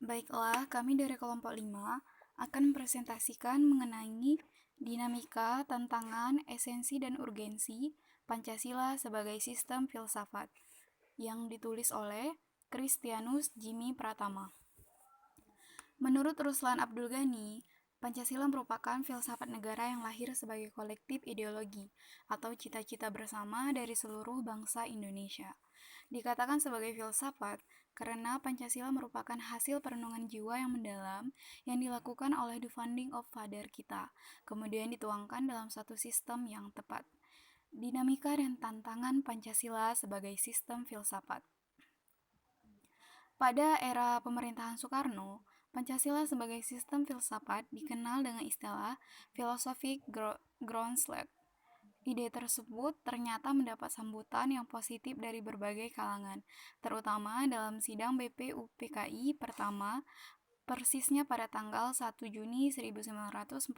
Baiklah, kami dari kelompok 5 akan mempresentasikan mengenai dinamika, tantangan, esensi, dan urgensi Pancasila sebagai sistem filsafat yang ditulis oleh Christianus Jimmy Pratama. Menurut Ruslan Abdul Ghani, Pancasila merupakan filsafat negara yang lahir sebagai kolektif ideologi atau cita-cita bersama dari seluruh bangsa Indonesia. Dikatakan sebagai filsafat karena Pancasila merupakan hasil perenungan jiwa yang mendalam yang dilakukan oleh the founding of father kita, kemudian dituangkan dalam satu sistem yang tepat. Dinamika dan tantangan Pancasila sebagai sistem filsafat. Pada era pemerintahan Soekarno, Pancasila sebagai sistem filsafat dikenal dengan istilah philosophic groundsled. Ide tersebut ternyata mendapat sambutan yang positif dari berbagai kalangan, terutama dalam sidang BPUPKI pertama, persisnya pada tanggal 1 Juni 1945.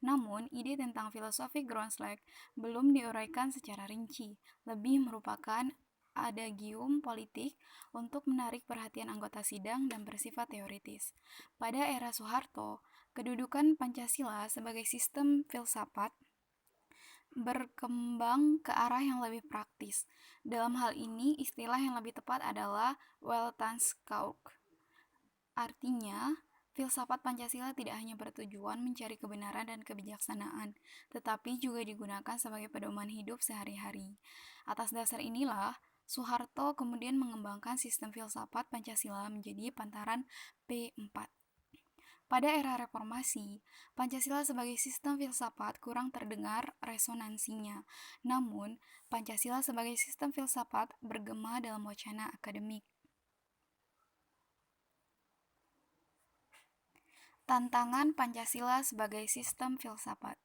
Namun, ide tentang philosophic groundsled belum diuraikan secara rinci, lebih merupakan adagium politik untuk menarik perhatian anggota sidang dan bersifat teoritis. Pada era Soeharto, kedudukan Pancasila sebagai sistem filsafat berkembang ke arah yang lebih praktis. Dalam hal ini, istilah yang lebih tepat adalah Weltanschauung. Artinya, filsafat Pancasila tidak hanya bertujuan mencari kebenaran dan kebijaksanaan, tetapi juga digunakan sebagai pedoman hidup sehari-hari. Atas dasar inilah, Soeharto kemudian mengembangkan sistem filsafat Pancasila menjadi Pantaran P4. Pada era reformasi, Pancasila sebagai sistem filsafat kurang terdengar resonansinya. Namun, Pancasila sebagai sistem filsafat bergema dalam wacana akademik. Tantangan Pancasila sebagai sistem filsafat.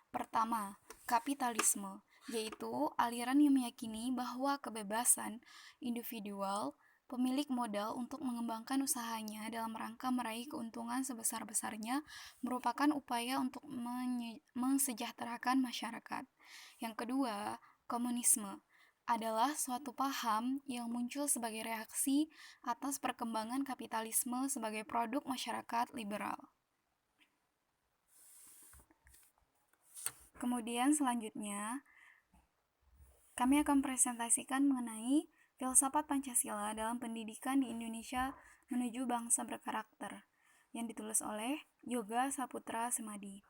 Pertama, kapitalisme, yaitu aliran yang meyakini bahwa kebebasan individual pemilik modal untuk mengembangkan usahanya dalam rangka meraih keuntungan sebesar-besarnya merupakan upaya untuk mensejahterakan masyarakat. Yang kedua, komunisme adalah suatu paham yang muncul sebagai reaksi atas perkembangan kapitalisme sebagai produk masyarakat liberal. Kemudian selanjutnya, kami akan presentasikan mengenai filsafat Pancasila dalam pendidikan di Indonesia menuju bangsa berkarakter, yang ditulis oleh Yoga Saputra Semadi.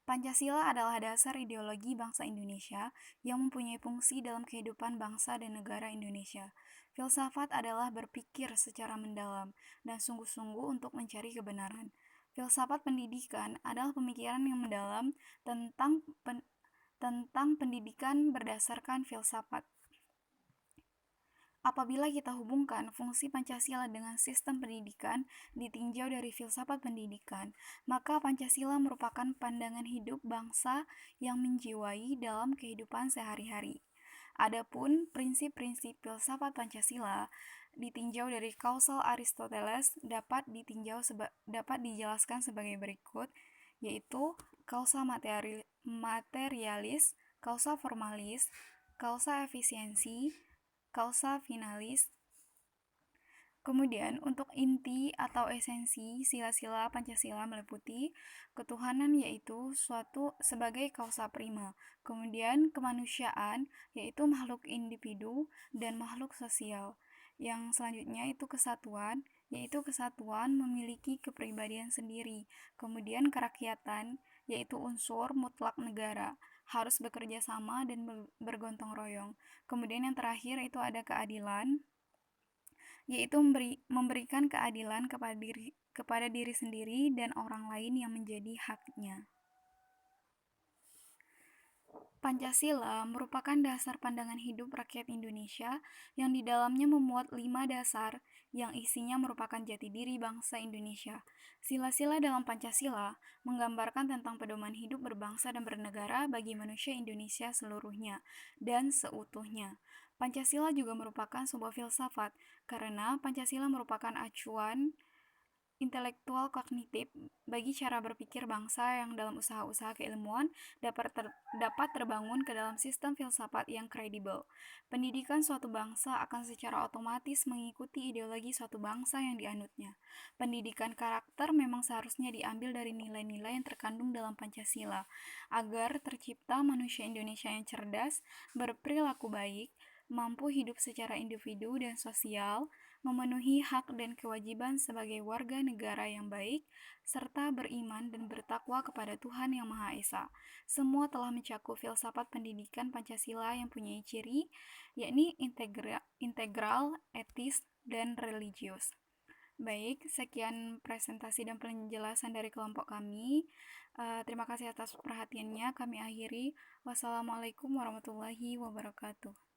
Pancasila adalah dasar ideologi bangsa Indonesia yang mempunyai fungsi dalam kehidupan bangsa dan negara Indonesia. Filsafat adalah berpikir secara mendalam dan sungguh-sungguh untuk mencari kebenaran. Filsafat pendidikan adalah pemikiran yang mendalam tentang pendidikan berdasarkan filsafat. Apabila kita hubungkan fungsi Pancasila dengan sistem pendidikan ditinjau dari filsafat pendidikan, maka Pancasila merupakan pandangan hidup bangsa yang menjiwai dalam kehidupan sehari-hari. Adapun prinsip-prinsip filsafat Pancasila ditinjau dari kausal Aristoteles dapat dijelaskan sebagai berikut, yaitu kausa materialis, kausa formalis, kausa efisiensi, kausa finalis. Kemudian untuk inti atau esensi sila-sila Pancasila meliputi ketuhanan yaitu suatu sebagai kausa prima, kemudian kemanusiaan yaitu makhluk individu dan makhluk sosial. Yang selanjutnya itu kesatuan, yaitu kesatuan memiliki kepribadian sendiri. Kemudian kerakyatan, yaitu unsur mutlak negara, harus bekerja sama dan bergotong royong. Kemudian yang terakhir itu ada keadilan, yaitu memberikan keadilan kepada diri sendiri dan orang lain yang menjadi haknya. Pancasila merupakan dasar pandangan hidup rakyat Indonesia yang di dalamnya memuat 5 dasar yang isinya merupakan jati diri bangsa Indonesia. Sila-sila dalam Pancasila menggambarkan tentang pedoman hidup berbangsa dan bernegara bagi manusia Indonesia seluruhnya dan seutuhnya. Pancasila juga merupakan sebuah filsafat karena Pancasila merupakan acuan intelektual kognitif bagi cara berpikir bangsa yang dalam usaha-usaha keilmuan dapat terbangun ke dalam sistem filsafat yang kredibel. Pendidikan suatu bangsa akan secara otomatis mengikuti ideologi suatu bangsa yang dianutnya. Pendidikan karakter memang seharusnya diambil dari nilai-nilai yang terkandung dalam Pancasila, agar tercipta manusia Indonesia yang cerdas, berperilaku baik, mampu hidup secara individu dan sosial, memenuhi hak dan kewajiban sebagai warga negara yang baik, serta beriman dan bertakwa kepada Tuhan Yang Maha Esa. Semua telah mencakup filsafat pendidikan Pancasila yang punya ciri, yakni integral, etis, dan religius. Baik, sekian presentasi dan penjelasan dari kelompok kami. Terima kasih atas perhatiannya. Kami akhiri. Wassalamualaikum warahmatullahi wabarakatuh.